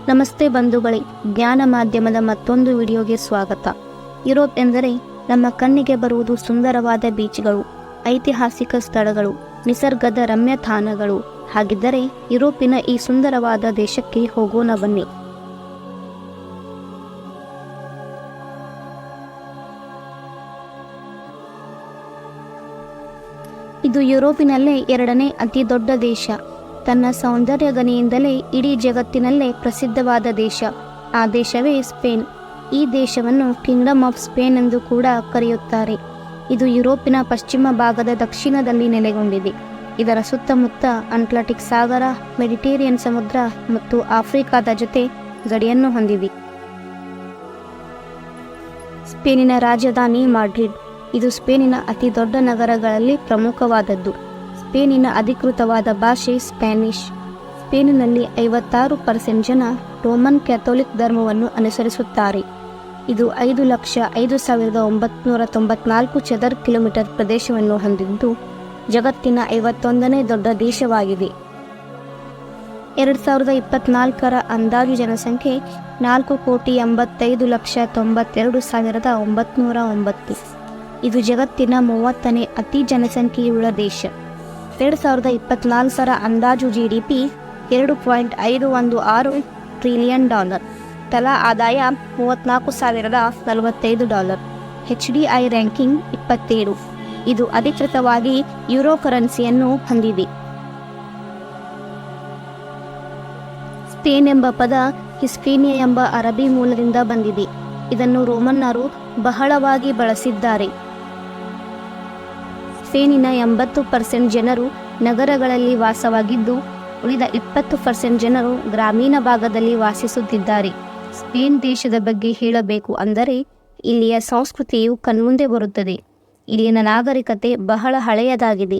ನಮಸ್ತೆ ಬಂಧುಗಳೇ, ಜ್ಞಾನ ಮಾಧ್ಯಮದ ಮತ್ತೊಂದು ವಿಡಿಯೋಗೆ ಸ್ವಾಗತ. ಯುರೋಪ್ ಎಂದರೆ ನಮ್ಮ ಕಣ್ಣಿಗೆ ಬರುವುದು ಸುಂದರವಾದ ಬೀಚ್ಗಳು, ಐತಿಹಾಸಿಕ ಸ್ಥಳಗಳು, ನಿಸರ್ಗದ ರಮ್ಯ ತಾಣಗಳು. ಹಾಗಿದ್ದರೆ ಯುರೋಪಿನ ಈ ಸುಂದರವಾದ ದೇಶಕ್ಕೆ ಹೋಗೋಣ ಬನ್ನಿ. ಇದು ಯುರೋಪಿನಲ್ಲೇ ಎರಡನೇ ಅತಿ ದೊಡ್ಡ ದೇಶ. ತನ್ನ ಸೌಂದರ್ಯ ಗಣಿಯಿಂದಲೇ ಇಡೀ ಜಗತ್ತಿನಲ್ಲೇ ಪ್ರಸಿದ್ಧವಾದ ದೇಶ. ಆ ದೇಶವೇ ಸ್ಪೇನ್. ಈ ದೇಶವನ್ನು ಕಿಂಗ್ಡಮ್ ಆಫ್ ಸ್ಪೇನ್ ಎಂದು ಕೂಡ ಕರೆಯುತ್ತಾರೆ. ಇದು ಯುರೋಪಿನ ಪಶ್ಚಿಮ ಭಾಗದ ದಕ್ಷಿಣದಲ್ಲಿ ನೆಲೆಗೊಂಡಿದೆ. ಇದರ ಸುತ್ತಮುತ್ತ ಅಟ್ಲಾಂಟಿಕ್ ಸಾಗರ, ಮೆಡಿಟೇರಿಯನ್ ಸಮುದ್ರ ಮತ್ತು ಆಫ್ರಿಕಾದ ಜೊತೆ ಗಡಿಯನ್ನು ಹೊಂದಿದೆ. ಸ್ಪೇನಿನ ರಾಜಧಾನಿ ಮಾಡ್ರಿಡ್. ಇದು ಸ್ಪೇನಿನ ಅತಿ ದೊಡ್ಡ ನಗರಗಳಲ್ಲಿ ಪ್ರಮುಖವಾದದ್ದು. ಸ್ಪೇನಿನ ಅಧಿಕೃತವಾದ ಭಾಷೆ ಸ್ಪ್ಯಾನಿಷ್. ಸ್ಪೇನಿನಲ್ಲಿ 56% ಜನ ರೋಮನ್ ಕ್ಯಾಥೋಲಿಕ್ ಧರ್ಮವನ್ನು ಅನುಸರಿಸುತ್ತಾರೆ. ಇದು 5,05,994 ಚದರ ಕಿಲೋಮೀಟರ್ ಪ್ರದೇಶವನ್ನು ಹೊಂದಿದ್ದು ಜಗತ್ತಿನ 51ನೇ ದೊಡ್ಡ ದೇಶವಾಗಿದೆ. 2024ರ ಅಂದಾಜು ಜನಸಂಖ್ಯೆ 4,85,92,909. ಇದು ಜಗತ್ತಿನ 30ನೇ ಅತಿ ಜನಸಂಖ್ಯೆಯುಳ್ಳ ದೇಶ. 2024ರ ಅಂದಾಜು GDP $2.516 ಟ್ರಿಲಿಯನ್. ತಲಾ ಆದಾಯ $34,045. HDI ranking 27. ಇದು ಅಧಿಕೃತವಾಗಿ ಯುರೋ ಕರೆನ್ಸಿಯನ್ನು ಹೊಂದಿದೆ. ಸ್ಪೇನ್ ಎಂಬ ಪದ ಹಿಸ್ಪೇನಿಯಾ ಎಂಬ ಅರಬಿ ಮೂಲದಿಂದ ಬಂದಿದೆ. ಇದನ್ನು ರೋಮನ್ನರು ಬಹಳವಾಗಿ ಬಳಸಿದ್ದಾರೆ. ಸ್ಪೇನಿನ 80% ಜನರು ನಗರಗಳಲ್ಲಿ ವಾಸವಾಗಿದ್ದು ಉಳಿದ 20% ಜನರು ಗ್ರಾಮೀಣ ಭಾಗದಲ್ಲಿ ವಾಸಿಸುತ್ತಿದ್ದಾರೆ. ಸ್ಪೇನ್ ದೇಶದ ಬಗ್ಗೆ ಹೇಳಬೇಕು ಅಂದರೆ ಇಲ್ಲಿಯ ಸಂಸ್ಕೃತಿಯು ಕಣ್ಮುಂದೆ ಬರುತ್ತದೆ. ಇಲ್ಲಿನ ನಾಗರಿಕತೆ ಬಹಳ ಹಳೆಯದಾಗಿದೆ.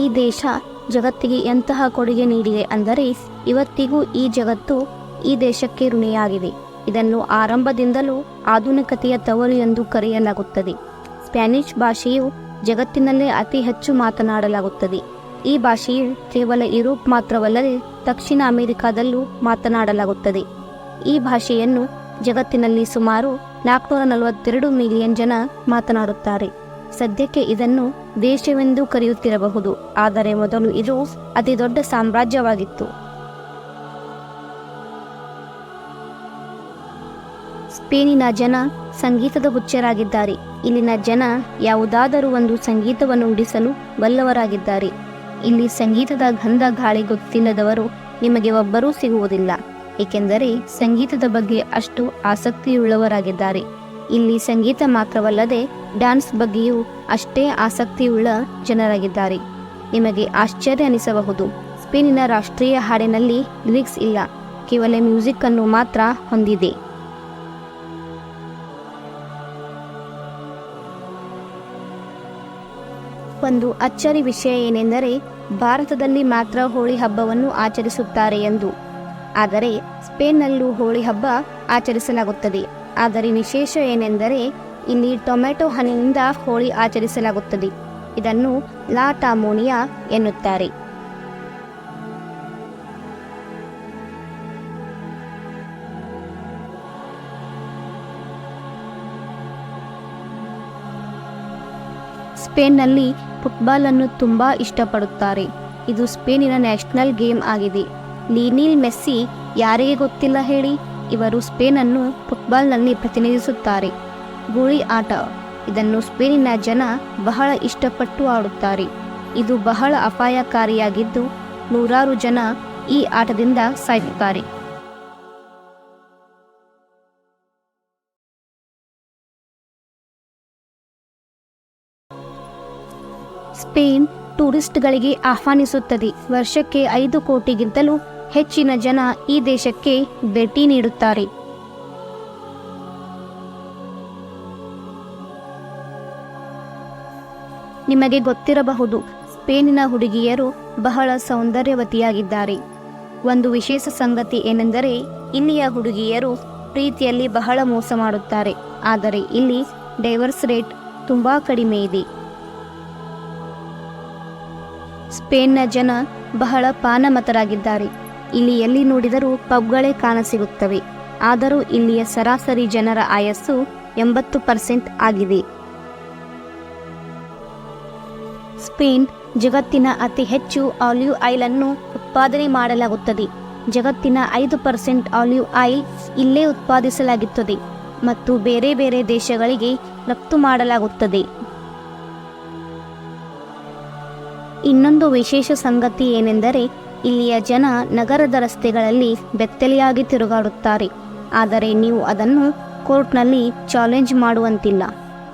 ಈ ದೇಶ ಜಗತ್ತಿಗೆ ಎಂತಹ ಕೊಡುಗೆ ನೀಡಿದೆ ಅಂದರೆ ಇವತ್ತಿಗೂ ಈ ಜಗತ್ತು ಈ ದೇಶಕ್ಕೆ ಋಣಿಯಾಗಿದೆ. ಇದನ್ನು ಆರಂಭದಿಂದಲೂ ಆಧುನಿಕತೆಯ ತವರು ಎಂದು ಕರೆಯಲಾಗುತ್ತದೆ. ಸ್ಪ್ಯಾನಿಷ್ ಭಾಷೆಯು ಜಗತ್ತಿನಲ್ಲೇ ಅತಿ ಹೆಚ್ಚು ಮಾತನಾಡಲಾಗುತ್ತದೆ. ಈ ಭಾಷೆಯು ಕೇವಲ ಯುರೋಪ್ ಮಾತ್ರವಲ್ಲದೆ ದಕ್ಷಿಣ ಅಮೆರಿಕಾದಲ್ಲೂ ಮಾತನಾಡಲಾಗುತ್ತದೆ. ಈ ಭಾಷೆಯನ್ನು ಜಗತ್ತಿನಲ್ಲಿ ಸುಮಾರು 442 ಮಿಲಿಯನ್ ಜನ ಮಾತನಾಡುತ್ತಾರೆ. ಸದ್ಯಕ್ಕೆ ಇದನ್ನು ದೇಶವೆಂದು ಕರೆಯುತ್ತಿರಬಹುದು, ಆದರೆ ಮೊದಲು ಇದು ಅತಿ ದೊಡ್ಡ ಸಾಮ್ರಾಜ್ಯವಾಗಿತ್ತು. ಸ್ಪೇನಿನ ಜನ ಸಂಗೀತದ ಹುಚ್ಚರಾಗಿದ್ದಾರೆ. ಇಲ್ಲಿನ ಜನ ಯಾವುದಾದರೂ ಒಂದು ಸಂಗೀತವನ್ನು ನುಡಿಸಲು ಬಲ್ಲವರಾಗಿದ್ದಾರೆ. ಇಲ್ಲಿ ಸಂಗೀತದ ಗಂಧ ಗಾಳಿ ಗೊತ್ತಿಲ್ಲದವರು ನಿಮಗೆ ಒಬ್ಬರೂ ಸಿಗುವುದಿಲ್ಲ, ಏಕೆಂದರೆ ಸಂಗೀತದ ಬಗ್ಗೆ ಅಷ್ಟು ಆಸಕ್ತಿಯುಳ್ಳವರಾಗಿದ್ದಾರೆ. ಇಲ್ಲಿ ಸಂಗೀತ ಮಾತ್ರವಲ್ಲದೆ ಡ್ಯಾನ್ಸ್ ಬಗ್ಗೆಯೂ ಅಷ್ಟೇ ಆಸಕ್ತಿಯುಳ್ಳ ಜನರಾಗಿದ್ದಾರೆ. ನಿಮಗೆ ಆಶ್ಚರ್ಯ ಅನಿಸಬಹುದು, ಸ್ಪೇನಿನ ರಾಷ್ಟ್ರೀಯ ಹಾಡಿನಲ್ಲಿ ಲಿರಿಕ್ಸ್ ಇಲ್ಲ, ಕೇವಲ ಮ್ಯೂಸಿಕ್ ಅನ್ನು ಮಾತ್ರ ಹೊಂದಿದೆ. ಒಂದು ಅಚ್ಚರಿ ವಿಷಯ ಏನೆಂದರೆ ಭಾರತದಲ್ಲಿ ಮಾತ್ರ ಹೋಳಿ ಹಬ್ಬವನ್ನು ಆಚರಿಸುತ್ತಾರೆ ಎಂದು. ಆದರೆ ಸ್ಪೇನ್ನಲ್ಲೂ ಹೋಳಿ ಹಬ್ಬ ಆಚರಿಸಲಾಗುತ್ತದೆ. ಆದರೆ ವಿಶೇಷ ಏನೆಂದರೆ ಇಲ್ಲಿ ಟೊಮೆಟೊ ಹಣ್ಣಿನಿಂದ ಹೋಳಿ ಆಚರಿಸಲಾಗುತ್ತದೆ. ಇದನ್ನು ಲಾ ಟಾಮೋನಿಯಾ ಎನ್ನುತ್ತಾರೆ. ಸ್ಪೇನ್ನಲ್ಲಿ ಫುಟ್ಬಾಲ್ ಅನ್ನು ತುಂಬಾ ಇಷ್ಟಪಡುತ್ತಾರೆ. ಇದು ಸ್ಪೇನಿನ ನ್ಯಾಷನಲ್ ಗೇಮ್ ಆಗಿದೆ. ಲಿಯೋನೆಲ್ ಮೆಸ್ಸಿ ಯಾರಿಗೆ ಗೊತ್ತಿಲ್ಲ ಹೇಳಿ? ಇವರು ಸ್ಪೇನನ್ನು ಫುಟ್ಬಾಲ್ನಲ್ಲಿ ಪ್ರತಿನಿಧಿಸುತ್ತಾರೆ. ಗೋಳಿ ಆಟ, ಇದನ್ನು ಸ್ಪೇನಿನ ಜನ ಬಹಳ ಇಷ್ಟಪಟ್ಟು ಆಡುತ್ತಾರೆ. ಇದು ಬಹಳ ಅಪಾಯಕಾರಿಯಾಗಿದ್ದು ನೂರಾರು ಜನ ಈ ಆಟದಿಂದ ಸಾಯುತ್ತಾರೆ. ಸ್ಪೇನ್ ಟೂರಿಸ್ಟ್ಗಳಿಗೆ ಆಹ್ವಾನಿಸುತ್ತದೆ. ವರ್ಷಕ್ಕೆ 5 ಕೋಟಿಗಿಂತಲೂ ಹೆಚ್ಚಿನ ಜನ ಈ ದೇಶಕ್ಕೆ ಭೇಟಿ ನೀಡುತ್ತಾರೆ. ನಿಮಗೆ ಗೊತ್ತಿರಬಹುದು, ಸ್ಪೇನಿನ ಹುಡುಗಿಯರು ಬಹಳ ಸೌಂದರ್ಯವತಿಯಾಗಿದ್ದಾರೆ. ಒಂದು ವಿಶೇಷ ಸಂಗತಿ ಏನೆಂದರೆ ಇಲ್ಲಿಯ ಹುಡುಗಿಯರು ಪ್ರೀತಿಯಲ್ಲಿ ಬಹಳ ಮೋಸ ಮಾಡುತ್ತಾರೆ. ಆದರೆ ಇಲ್ಲಿ ಡೈವರ್ಸ್ ರೇಟ್ ತುಂಬ ಕಡಿಮೆ ಇದೆ. ಸ್ಪೇನ್ನ ಜನ ಬಹಳ ಪಾನಮತರಾಗಿದ್ದಾರೆ. ಇಲ್ಲಿ ಎಲ್ಲಿ ನೋಡಿದರೂ ಪಬ್ಗಳೇ ಕಾಣಸಿಗುತ್ತವೆ. ಆದರೂ ಇಲ್ಲಿಯ ಸರಾಸರಿ ಜನರ ಆಯಸ್ಸು 80% ಆಗಿದೆ. ಸ್ಪೇನ್ ಜಗತ್ತಿನ ಅತಿ ಹೆಚ್ಚು ಆಲಿವ್ ಆಯಿಲ್ ಅನ್ನು ಉತ್ಪಾದನೆ ಮಾಡಲಾಗುತ್ತದೆ. ಜಗತ್ತಿನ 5% ಆಲಿವ್ ಆಯಿಲ್ ಇಲ್ಲೇ ಉತ್ಪಾದಿಸಲಾಗುತ್ತದೆ ಮತ್ತು ಬೇರೆ ಬೇರೆ ದೇಶಗಳಿಗೆ ರಫ್ತು ಮಾಡಲಾಗುತ್ತದೆ. ಇನ್ನೊಂದು ವಿಶೇಷ ಸಂಗತಿ ಏನೆಂದರೆ ಇಲ್ಲಿಯ ಜನ ನಗರದ ರಸ್ತೆಗಳಲ್ಲಿ ಬೆತ್ತಲೆಯಾಗಿ ತಿರುಗಾಡುತ್ತಾರೆ. ಆದರೆ ನೀವು ಅದನ್ನು ಕೋರ್ಟ್ನಲ್ಲಿ ಚಾಲೆಂಜ್ ಮಾಡುವಂತಿಲ್ಲ.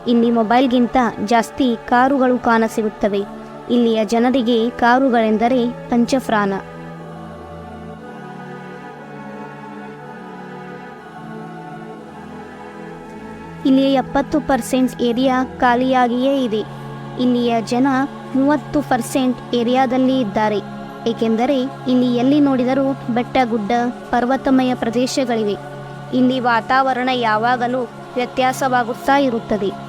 ಇಲ್ಲಿ ಮೊಬೈಲ್ಗಿಂತ ಜಾಸ್ತಿ ಕಾರುಗಳು ಕಾಣಸಿಗುತ್ತವೆ. ಇಲ್ಲಿಯ ಜನರಿಗೆ ಕಾರುಗಳೆಂದರೆ ಪಂಚಪ್ರಾಣ. ಇಲ್ಲಿಯ 70% ಏರಿಯಾ ಖಾಲಿಯಾಗಿಯೇ ಇದೆ. ಇಲ್ಲಿಯ ಜನ 30% ಏರಿಯಾದಲ್ಲಿ ಇದ್ದಾರೆ. ಏಕೆಂದರೆ ಇಲ್ಲಿ ಎಲ್ಲಿ ನೋಡಿದರೂ ಬೆಟ್ಟ ಗುಡ್ಡ ಪರ್ವತಮಯ ಪ್ರದೇಶಗಳಿವೆ. ಇಲ್ಲಿ ವಾತಾವರಣ ಯಾವಾಗಲೂ ವ್ಯತ್ಯಾಸವಾಗುತ್ತಾ ಇರುತ್ತದೆ.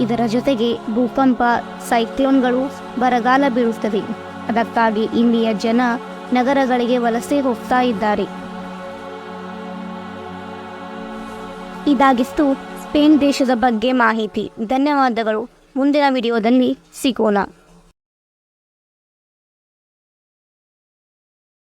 ಇದರ ಜೊತೆಗೆ ಭೂಕಂಪ, ಸೈಕ್ಲೋನ್ಗಳು, ಬರಗಾಲ ಬೀಳುತ್ತದೆ. ಅದಕ್ಕಾಗಿ ಇಲ್ಲಿಯ ಜನ ನಗರಗಳಿಗೆ ವಲಸೆ ಹೋಗ್ತಾ ಇದ್ದಾರೆ. ಇದಾಗಿತ್ತು ಸ್ಪೇನ್ ದೇಶದ ಬಗ್ಗೆ ಮಾಹಿತಿ. ಧನ್ಯವಾದಗಳು. ಮುಂದಿನ ವಿಡಿಯೋದಲ್ಲಿ ಸಿಗೋಣ.